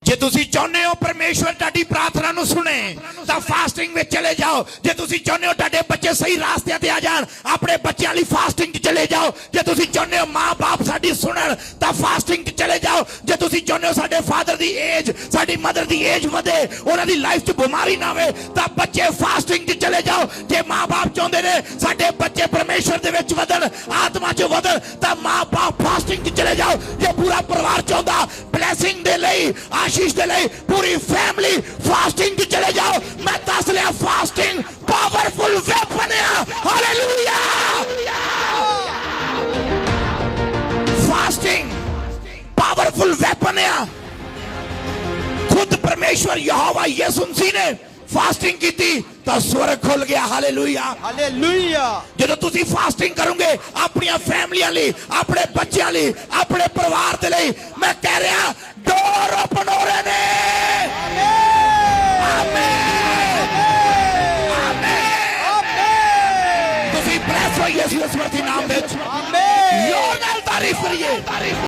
जे तुसी चाहते हो परमेश्वर तुहाडी प्रार्थना नूं सुने तां फास्टिंग में चले जाओ। जे तुसी चाहते हो तुहाडे बच्चे सही रास्ते ते आ जाण अपने बच्चों लई फास्टिंग च चले जाओ। जे तुसी चाहते हो माँ बाप साडी सुनण तां फास्टिंग च चले जाओ। जे तुसी चाहते हो साडे फादर दी एज साडी मदर दी एज वधे उन्हां दी लाइफ च बीमारी ना आवे तां बच्चे फास्टिंग च चले जाओ। जे माँ बाप चाहते ने साडे बच्चे परमेश्वर दे विच वधण आत्मा च वधण तां माँ बाप फास्टिंग च चले जाओ। जे पूरा परिवार चाहता ब्लैसिंग दे लई आशीष दे लई पूरी फैमिली फास्टिंग च चले जाओ। मैं दस लिया फास्टिंग पावरफुल वेपन है। हालेलुया। फास्टिंग पावरफुल वेपन है। खुद परमेश्वर यहोवा यीशु मसीह ने फास्टिंग की थी तो स्वर्ग खुल गया। Hallelujah hallelujah. जो तुसी फास्टिंग करोगे अपनी फैमिलियां लई अपने बच्चों लई अपने परिवार के लिए मैं कह रहा डोर ओपन हो रहे ने। तुसी ब्लेस हो यीशु मसीह नाम विच। आमीन। योर नाल तारीफ करिए।